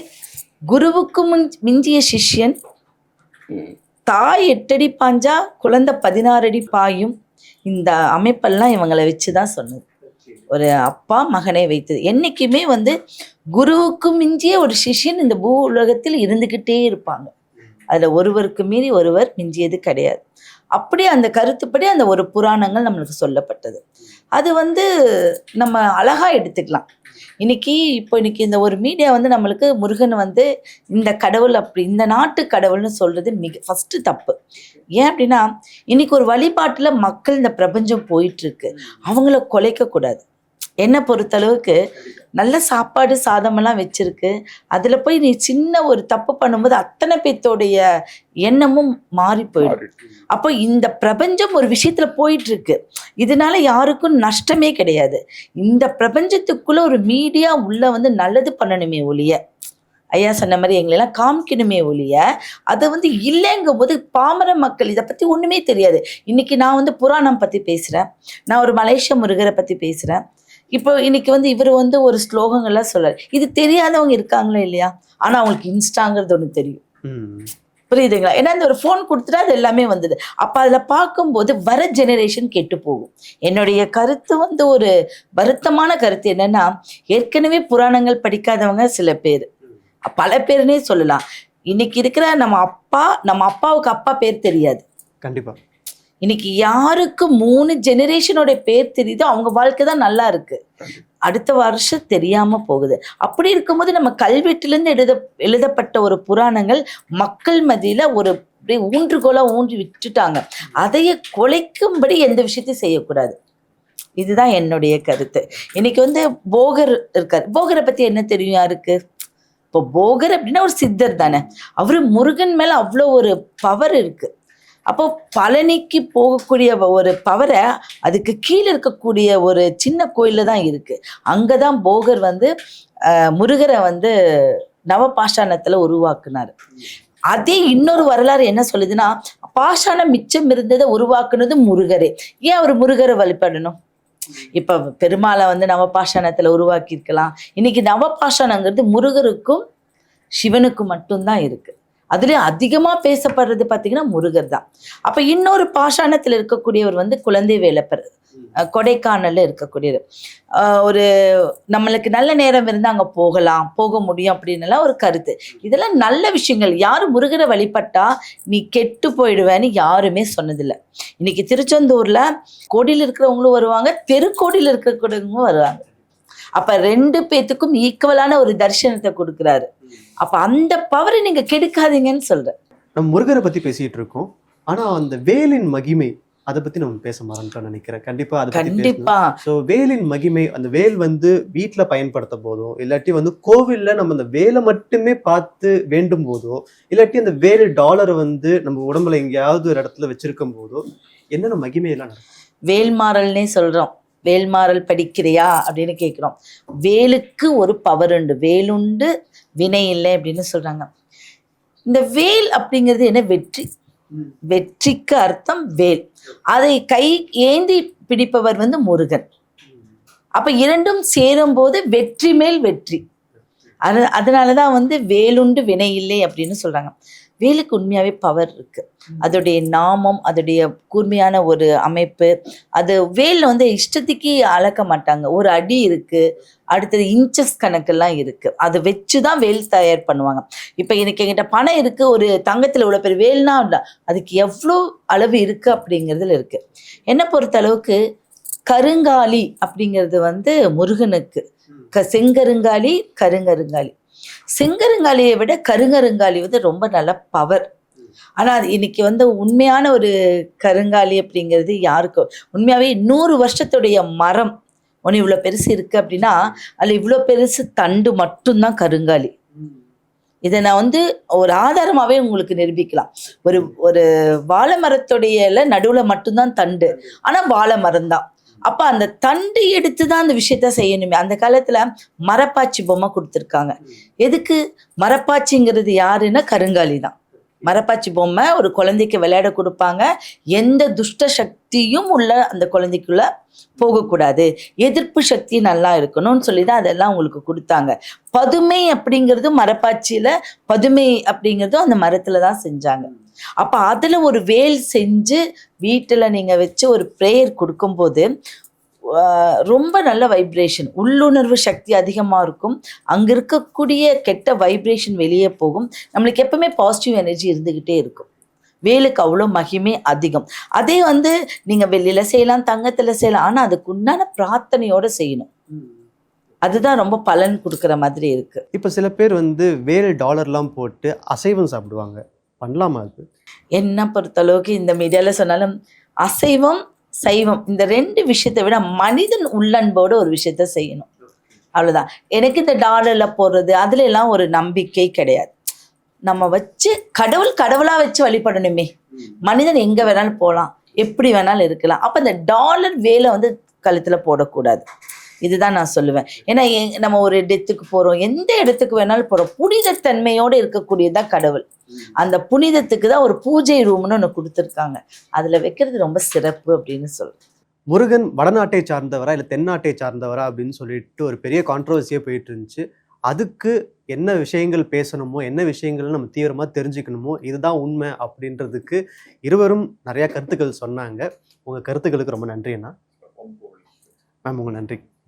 குருவுக்கு மிஞ்சிய சிஷ்யன். தாய் 8 அடி பாஞ்சா குழந்தை 16 அடி பாயும். இந்த அமைப்பெல்லாம் இவங்களை வச்சுதான் சொன்னது. ஒரு அப்பா மகனை வைத்தது. என்னைக்குமே வந்து குருவுக்கு மிஞ்சிய ஒரு சிஷ்யன் இந்த பூ உலகத்தில் இருந்துகிட்டே இருப்பாங்க. அதுல ஒருவருக்கு மீறி ஒருவர் மிஞ்சியது கிடையாது. அப்படி அந்த கருத்துப்படி அந்த ஒரு புராணங்கள் நம்மளுக்கு சொல்லப்பட்டது. அது வந்து நம்ம அழகா எடுத்துக்கலாம். இன்னைக்கு இந்த ஒரு மீடியா வந்து நம்மளுக்கு முருகன் வந்து இந்த கடவுள் அப்படி இந்த நாட்டு கடவுள்னு சொல்றது மிக ஃபர்ஸ்ட் தப்பு. ஏன் அப்படின்னா இன்னைக்கு ஒரு வழிபாட்டுல மக்கள் இந்த பிரபஞ்சம் போயிட்டு இருக்கு. அவங்கள குலைக்க கூடாது. என்னை பொறுத்தளவுக்கு நல்ல சாப்பாடு சாதமெல்லாம் வச்சிருக்கு. அதுல போய் நீ சின்ன ஒரு தப்பு பண்ணும்போது அத்தனை பேர்த்தோடைய எண்ணமும் மாறி போயிடும். அப்போ இந்த பிரபஞ்சம் ஒரு விஷயத்துல போயிட்டு இருக்கு. இதனால யாருக்கும் நஷ்டமே கிடையாது. இந்த பிரபஞ்சத்துக்குள்ள ஒரு மீடியா உள்ள வந்து நல்லது பண்ணணுமே ஒழிய, ஐயா சொன்ன மாதிரி எங்களெல்லாம் காமிக்கணுமே ஒழிய, அதை வந்து இல்லைங்கும் போது பாமர மக்கள் இதை பத்தி ஒண்ணுமே தெரியாது. இன்னைக்கு நான் வந்து புராணம் பத்தி பேசுறேன், நான் ஒரு மலேசிய முருகரை பத்தி பேசுறேன். இப்போ இன்னைக்கு வந்து இவர் வந்து ஒரு ஸ்லோகங்கள்லாம் சொல்றாரு. இது தெரியாதவங்க இருக்காங்களா இல்லையா? ஆனா அவங்களுக்கு இன்ஸ்டாங்கிறது ஒண்ணு தெரியும். புரியுதுங்களா? ஏன்னா இந்த ஒரு ஃபோன் கொடுத்துட்டா அது எல்லாமே வந்தது. அப்ப அதுல பார்க்கும்போது வர ஜெனரேஷன் கெட்டு போகும். என்னுடைய கருத்து வந்து ஒரு வருத்தமான கருத்து என்னன்னா, ஏற்கனவே புராணங்கள் படிக்காதவங்க சில பேர், பல பேருன்னே சொல்லலாம். இன்னைக்கு இருக்கிற நம்ம அப்பாவுக்கு அப்பா பேர் தெரியாது. கண்டிப்பா இன்னைக்கு யாருக்கு 3 ஜெனரேஷனோட பேர் தெரியுதோ அவங்க வாழ்க்கை தான் நல்லா இருக்கு. அடுத்த வருஷம் தெரியாம போகுது. அப்படி இருக்கும்போது நம்ம கல்வெட்டிலிருந்து எழுதப்பட்ட ஒரு புராணங்கள் மக்கள் மத்தியில ஒரு ஊன்றுகோலா ஊன்றி விட்டுட்டாங்க. அதையே குலைக்கும்படி எந்த விஷயத்தையும் செய்யக்கூடாது. இதுதான் என்னுடைய கருத்து. இன்னைக்கு வந்து போகர் இருக்காரு. போகரை பத்தி என்ன தெரியும் யாருக்கு? இப்போ போகர் அப்படின்னா ஒரு சித்தர் தானே. அவரு முருகன் மேல அவ்வளோ ஒரு பவர் இருக்கு. அப்போ பழனிக்கு போகக்கூடிய ஒரு பவரை அதுக்கு கீழே இருக்கக்கூடிய ஒரு சின்ன கோயில்ல தான் இருக்கு. அங்கதான் போகர் வந்து முருகரை வந்து நவபாஷாணத்துல உருவாக்குனாரு. அதே இன்னொரு வரலாறு என்ன சொல்லுதுன்னா, பாஷாணம் மிச்சம் இருந்ததை உருவாக்குனது முருகரே. ஏன் அவர் முருகரை வழிபடணும்? இப்ப பெருமாளை வந்து நவபாஷாணத்துல உருவாக்கி இருக்கலாம். இன்னைக்கு நவபாஷாணங்கிறது முருகருக்கும் சிவனுக்கும் மட்டும்தான் இருக்கு. அதுலேயும் அதிகமா பேசப்படுறது பார்த்தீங்கன்னா முருகர் தான். அப்ப இன்னொரு பாஷாணத்தில் இருக்கக்கூடியவர் வந்து குழந்தை வேலப்பர், கொடைக்கானல்ல இருக்கக்கூடியவர். ஒரு நம்மளுக்கு நல்ல நேரம் இருந்தால் அங்கே போக முடியும் அப்படின்னுலாம் ஒரு கருத்து. இதெல்லாம் நல்ல விஷயங்கள். யாரும் முருகரை வழிபட்டா நீ கெட்டு போயிடுவேன்னு யாருமே சொன்னதில்லை. இன்னைக்கு திருச்செந்தூர்ல கோடியில் இருக்கிறவங்களும் வருவாங்க, தெருக்கோடியில் இருக்கக்கூடியவங்களும் வருவாங்க. அப்ப 2 பேத்துக்கும் ஈக்குவலான ஒரு தரிசனத்தை கொடுக்குறாரு. அப்ப அந்த பவரை நீங்க கெடுக்காதீங்கன்னு சொல்றேன். நம்ம முருகரை பத்தி பேசிட்டு இருக்கோம். ஆனா அந்த வேலின் மகிமை அதை பத்தி நம்ம பேச மறந்துட்டோம்னு நினைக்கிறேன். கண்டிப்பா. ஸோ வேலின் மகிமை, அந்த வேல் வந்து வீட்டுல பயன்படுத்த போதோ, இல்லாட்டி வந்து கோவில்ல நம்ம அந்த வேலை மட்டுமே பார்த்து வேண்டும் போதோ, இல்லாட்டி அந்த வேல் டாலரை வந்து நம்ம உடம்புல எங்கேயாவது ஒரு இடத்துல வச்சிருக்கும் போதோ என்னென்ன மகிமையெல்லாம் நடக்கும்? வேல்மாறல்னே சொல்றோம். வேல்மாறல் படிக்கிறியா அப்படின்னு கேட்குறோம். வேலுக்கு ஒரு பவர் உண்டு, வேலுண்டு வினை இல்லை அப்படின்னு சொல்றாங்க. இந்த வேல் அப்படிங்கிறது என்ன? வெற்றி. வெற்றிக்கு அர்த்தம் வேல். அதை கை ஏந்தி பிடிப்பவர் வந்து முருகன். அப்ப இரண்டும் சேரும் போது வெற்றி மேல் வெற்றி. அதனாலதான் வந்து வேலுண்டு வினை இல்லை அப்படின்னு சொல்றாங்க. வேலுக்கு உண்மையாவே பவர் இருக்கு. அதோடைய நாமம், அதோடைய கூர்மையான ஒரு அமைப்பு. அது வேல்ல வந்து இஷ்டத்துக்கு அளக்க மாட்டாங்க. ஒரு அடி இருக்கு, அடுத்தது இன்ச்சஸ் கணக்கெல்லாம் இருக்கு. அதை வச்சுதான் வேல் தயார் பண்ணுவாங்க. இப்ப எனக்கு என்கிட்ட பணம் இருக்கு, ஒரு தங்கத்துல இவ்வளவு பெரிய வேல்னா அதுக்கு எவ்வளோ அளவு இருக்கு அப்படிங்கிறதுல இருக்கு. என்னை பொறுத்த அளவுக்கு கருங்காலி அப்படிங்கிறது வந்து முருகனுக்கு செங்கருங்காலி, கருங்கருங்காலி. செங்கருங்காலியை விட கருங்கருங்காலி வந்து ரொம்ப நல்ல பவர். ஆனா அது இன்னைக்கு வந்து உண்மையான ஒரு கருங்காலி அப்படிங்கிறது யாருக்கும் உண்மையாவே 100 வருஷத்துடைய மரம் ஒன்று இவ்வளோ பெருசு இருக்கு அப்படின்னா அதில் இவ்வளோ பெருசு தண்டு மட்டும்தான் கருங்காலி. இதை நான் வந்து ஒரு ஆதாரமாகவே உங்களுக்கு நிரூபிக்கலாம். ஒரு ஒரு வாழை மரத்துடைய நடுவில் மட்டும்தான் தண்டு, ஆனால் வாழை மரம் தான். அப்போ அந்த தண்டு எடுத்து தான் அந்த விஷயத்த செய்யணுமே. அந்த காலத்தில் மரப்பாச்சி பொம்மை கொடுத்துருக்காங்க. எதுக்கு? மரப்பாச்சிங்கிறது யாருன்னா கருங்காலி தான். மரப்பாச்சி பொம்மை ஒரு குழந்தைக்கு விளையாட கொடுப்பாங்க. எந்த துஷ்ட சக்தியும் உள்ள அந்த குழந்தைக்குள்ள போகக்கூடாது, எதிர்ப்பு சக்தி நல்லா இருக்கணும்னு சொல்லி தான் அதெல்லாம் உங்களுக்கு கொடுத்தாங்க. பதுமை அப்படிங்கிறது மரப்பாச்சியில, பதுமை அப்படிங்கிறதும் அந்த மரத்துல தான் செஞ்சாங்க. அப்ப அதுல ஒரு வேல் செஞ்சு வீட்டுல நீங்க வச்சு ஒரு ப்ரேயர் கொடுக்கும்போது ரொம்ப நல்ல வைப்ரேஷன், உள்ளுணர்வு சக்தி அதிகமாக இருக்கும். அங்கே இருக்கக்கூடிய கெட்ட வைப்ரேஷன் வெளியே போகும். நம்மளுக்கு எப்பவுமே பாசிட்டிவ் எனர்ஜி இருந்துக்கிட்டே இருக்கும். வேலுக்கு அவ்வளோ மகிமை அதிகம். அதே வந்து நீங்கள் வெள்ளியில் செய்யலாம், தங்கத்தில் செய்யலாம், ஆனால் அதுக்கு உண்டான பிரார்த்தனையோடு செய்யணும். அதுதான் ரொம்ப பலன் கொடுக்குற மாதிரி இருக்கு. இப்போ சில பேர் வந்து வேல் டாலர்லாம் போட்டு அசைவம் சாப்பிடுவாங்க, பண்ணலாமா? அது என்ன பொறுத்தளவுக்கு இந்த மீடியாவில் சொன்னாலும் அசைவம் சைவம் இந்த 2 விஷயத்தை விட மனிதன் உள்ளன்போடு ஒரு விஷயத்த செய்யணும், அவ்வளோதான். எனக்கு இந்த டாலரில் போடுறது அதுல எல்லாம் ஒரு நம்பிக்கை கிடையாது. நம்ம வச்சு கடவுளாக வச்சு வழிபடணுமே. மனிதன் எங்கே வேணாலும் போகலாம், எப்படி வேணாலும் இருக்கலாம். அப்போ இந்த டாலர் வேலை வந்து கழுத்தில் போடக்கூடாது. இதுதான் நான் சொல்லுவேன். ஏன்னா நம்ம ஒரு இடத்துக்கு போகிறோம், எந்த இடத்துக்கு வேணாலும் போகிறோம், புனிதத்தன்மையோடு இருக்கக்கூடியதான் கடவுள். அந்த புனிதத்துக்கு தான் ஒரு பூஜை ரூம்னு ஒன்று கொடுத்துருக்காங்க, அதில் வைக்கிறது ரொம்ப சிறப்பு அப்படின்னு சொல்லுவேன். முருகன் வடநாட்டை சார்ந்தவரா இல்லை தென்னாட்டை சார்ந்தவரா அப்படின்னு சொல்லிட்டு ஒரு பெரிய கான்ட்ரவர்சியாக போயிட்டு இருந்துச்சு. அதுக்கு என்ன விஷயங்கள் பேசணுமோ, என்ன விஷயங்கள் நம்ம தீவிரமாக தெரிஞ்சுக்கணுமோ, இதுதான் உண்மை அப்படின்றதுக்கு இருவரும் நிறையா கருத்துக்கள் சொன்னாங்க. உங்கள் கருத்துக்களுக்கு ரொம்ப நன்றி அண்ணா. மேம், உங்கள் நன்றி.